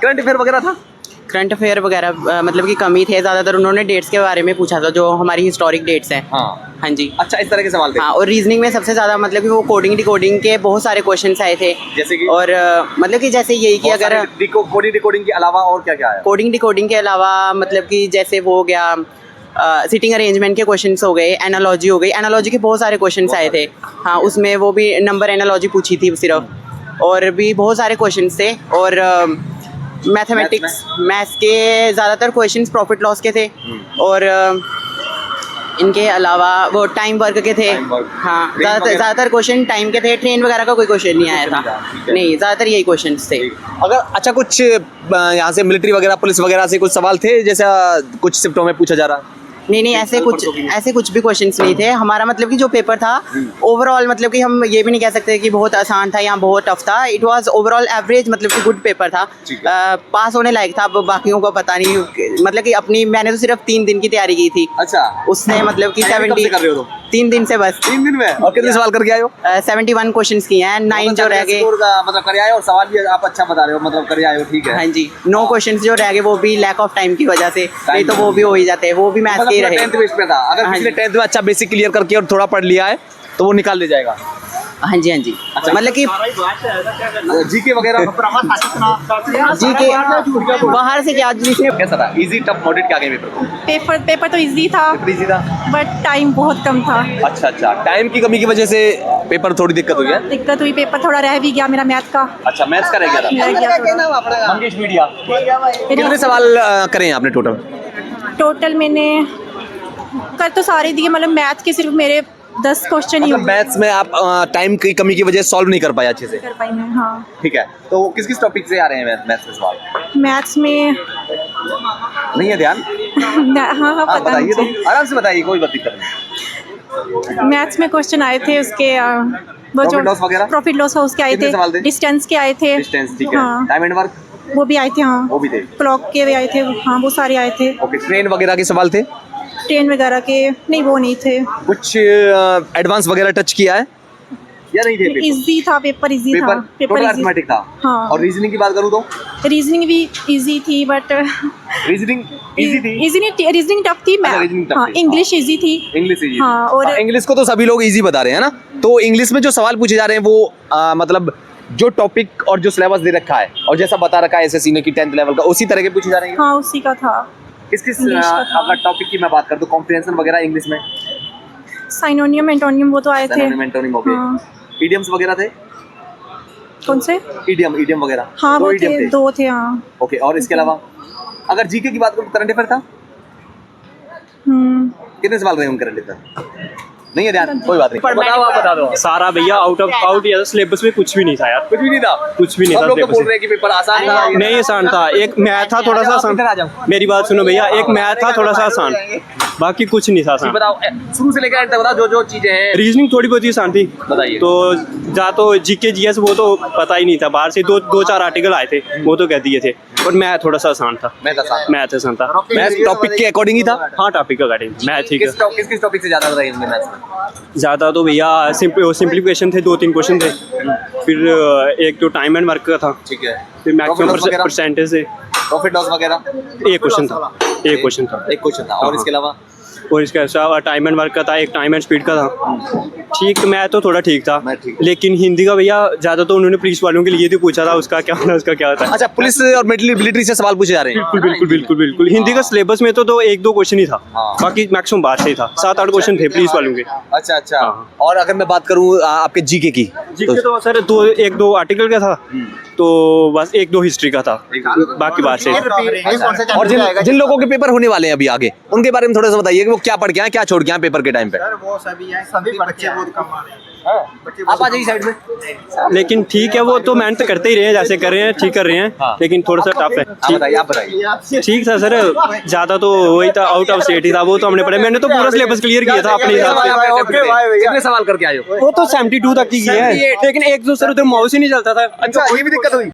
Current affair वगैरह था? Current affair वगैरह मतलब कि कम ही थे, ज़्यादातर उन्होंने डेट्स के बारे में पूछा था जो हमारी हिस्टोरिक डेट्स हैं। हाँ हाँ जी। अच्छा, इस तरह के सवाल थे। हाँ, और रीजनिंग में सबसे ज़्यादा मतलब कि वो कोडिंग डिकोडिंग के बहुत सारे क्वेश्चंस आए थे। जैसे कि? और मतलब कि जैसे यही कि अगर कोडिंग डिकोडिंग के अलावा और क्या क्या आया? कोडिंग डिकोडिंग के अलावा मतलब कि जैसे वो हो गया सिटिंग अरेंजमेंट के क्वेश्चंस हो गए, एनालॉजी हो गई, एनालॉजी के बहुत सारे क्वेश्चंस आए थे। हाँ, उसमें वो भी नंबर एनालॉजी पूछी थी सिर्फ, और भी बहुत सारे क्वेश्चंस थे। और मैथमेटिक्स मैथ्स के ज़्यादातर क्वेश्चंस प्रॉफिट लॉस के थे, और इनके अलावा वो टाइम वर्क के थे। हाँ, ज़्यादातर क्वेश्चन टाइम के थे, ट्रेन वगैरह का कोई क्वेश्चन नहीं आया था। नहीं, ज़्यादातर यही क्वेश्चंस थे। अगर अच्छा कुछ यहाँ से मिलिट्री वगैरह पुलिस वगैरह से कुछ सवाल थे जैसा कुछ शिफ्टों में पूछा जा रहा? नहीं, ऐसे कुछ भी क्वेश्चंस नहीं थे। हमारा मतलब कि जो पेपर था ओवरऑल, मतलब कि हम ये भी नहीं कह सकते कि बहुत आसान था या बहुत टफ था। इट वाज ओवरऑल एवरेज, मतलब कि गुड पेपर था। पास होने लायक था। अब बाकियों को पता नहीं, मतलब कि मैंने तो सिर्फ 3 दिन की तैयारी की थी। अच्छा, उसने मतलब कि 70 3 दिन से बस 3 दिन में। और कितने सवाल करके आए हो? 71 क्वेश्चंस किए हैं, 9 जो रह गए मतलब कर आए, और सवाल भी आप अच्छा बता रहे हो, मतलब कर आए हो, ठीक है। हाँ जी, 9 क्वेश्चंस जो रह गए वो भी लैक ऑफ टाइम की वजह से, नहीं तो वो भी हो ही जाते, वो भी मैथ्स के ही रहे। 10th बेस पे था। अगर किसी ने 10th में अच्छा बेसिक क्लियर करके और थोड़ा पढ़ लिया है तो वो निकाल ले जाएगा। हाँ जी, हाँ जी। मतलब कि जीके वगैरह जीके बाहर से क्या कैसा था? इजी टफ मॉडरेट क्या गए पेपर तो इजी था, इजी था, बट टाइम बहुत कम था। अच्छा, टाइम की कमी की वजह से पेपर थोड़ी दिक्कत हुई है? दिक्कत हुई, पेपर थोड़ा रह भी गया मेरा मैथ का। अच्छा, मैथ्स का रह गया था। मंगेश मीडिया कितने सवाल करें आपने टोटल मैंने कर तो सारे दिए, मतलब मैथ के सिर्फ मेरे 10 क्वेश्चन ही मतलब मैथ्स में आप टाइम की कमी की वजह से सॉल्व नहीं कर पाए अच्छे से? कर पाई मैं। हाँ, ठीक है। तो किस किस टॉपिक से आ रहे हैं मैथ्स में सवाल? मैथ्स में नहीं है ध्यान? हाँ, पता बताइए, नहीं। तो आराम से बताइए, कोई दिक्कत नहीं। मैथ्स में क्वेश्चन आए थे उसके वो जो प्रॉफिट लॉस हाउस के आए थे, डिस्टेंस के आए थे, ठीक है। टाइम एंड वर्क वो भी आए थे। हाँ, वो भी थे। क्लॉक के भी आए थे। हाँ, वो सारे आए थे। ओके, ट्रेन वगैरह के सवाल थे? ट्रेन वगैरह के नहीं, वो नहीं थे। कुछ एडवांस वगैरह टच किया है या नहीं थे? इजी था पेपर, इजी था। पेपर अरिथमेटिक था। हाँ। और रीजनिंग की बात करूँ तो रीजनिंग भी इजी थी, बट रीजनिंग इजी थी? इजी नहीं, रीजनिंग टफ थी। हाँ, इंग्लिश इजी थी। English easy. हाँ, और इंग्लिश को तो सभी लोग इजी बता रहे हैं ना। तो इंग्लिश में जो सवाल पूछे जा रहे हैं वो मतलब जो टॉपिक और जो सिलेबस दे रखा है और जैसा बता रखा है एसएससी ने कि 10th लेवल का, उसी तरह के पूछे जा रहे हैं? हाँ, उसी का था। किस अगर टॉपिक की मैं बात कर दूं, कॉम्प्रिहेंशन वगैरह इंग्लिश में, साइनोनियम एंटोनियम वो तो आए थे। साइनोनिम एंटोनिम हो गए। इडियम्स वगैरह थे? कौन से? इडियम वगैरह। हाँ, वो थे, 2 थे। हाँ, ओके। और इसके अलावा अगर जीके की बात करूं, करंट अफेयर था? कितने सवाल रहे होंगे करंट अफेयर? नहीं है ध्यान, कोई बात नहीं। बताओ, आप बता दो। सारा भैया आउट या सिलेबस में कुछ भी नहीं था यार, कुछ भी नहीं था। कुछ भी नहीं था। लोग तो बोल रहे हैं कि पेपर आसान था। नहीं, आसान था। एक मैथ था थोड़ा सा आसान। मेरी बात सुनो भैया, एक मैथ था थोड़ा सा आसान, बाकी कुछ नहीं था आसान। बताओ, शुरू से लेकर एंड तक बताओ जो चीजें हैं। रीजनिंग थोड़ी बहुत ही आसान थी, बताइए। तो जा तो जीके जीएस वो तो पता ही नहीं था, बाहर से 2-4 आर्टिकल आए थे, वो तो कह दिए थे। और मैथ थोड़ा सा आसान था। मैथ आसान था। मैथ टॉपिक के अकॉर्डिंग ही था? हाँ, टॉपिक के अकॉर्डिंग मैथ। ठीक है। किस टॉपिक से ज्यादा बताइए मैथ्स में? ज़्यादा तो भैया सिंप्लीफिकेशन थे, 2-3 क्वेश्चन थे। फिर एक तो टाइम एंड वर्क का था। ठीक है। फिर मैक्सिमम परसेंटेज से प्रॉफिट लॉस वगैरह एक क्वेश्चन था। एक क्वेश्चन था। और इसके अलावा? और इसके अलावा टाइम एंड वर्क का था, एक टाइम एंड स्पीड का था। ठीक, मैं तो थोड़ा ठीक था। लेकिन हिंदी का भैया ज़्यादा तो उन्होंने पुलिस वालों के लिए तो पूछा था, उसका क्या होना, उसका क्या होता है। अच्छा, पुलिस और मिलिट्री से सवाल पूछे जा रहे हैं? बिल्कुल। हिंदी का सिलेबस में तो 1-2 क्वेश्चन ही था, बाकी मैक्सिमम बाहर से ही था। 7-8 क्वेश्चन थे पुलिस वालों के। अच्छा। और अगर मैं बात करूँ आपके जीके की? जीके तो सर 1-2 आर्टिकल का था, तो बस 1-2 हिस्ट्री का था, बाकी बाहर से। और जिन लोगों के पेपर होने वाले हैं अभी आगे, उनके बारे में थोड़ा सा बताइए कि वो क्या पढ़ के आए, क्या छोड़ के आए पेपर के टाइम पे? वो सभी बच्चे बहुत कम आ रहे हैं। आप आ जाइए साइड में। लेकिन ठीक है, वो तो मेहनत करते ही रहे हैं, जैसे कर रहे हैं, ठीक कर रहे हैं। लेकिन थोड़ा सा टफ है। आप बताइए। ठीक था सर, ज़्यादा तो वही था, आउट ऑफ स्टेट ही था, वो तो हमने पढ़ा। मैंने तो पूरा सिलेबस क्लियर किया था अपने हिसाब से। कितने सवाल करके आए हो? वो तो 72 तक की है, लेकिन 1-2 सर उधर माउस ही नहीं चलता था। अच्छा, ये भी दिक्कत हुई?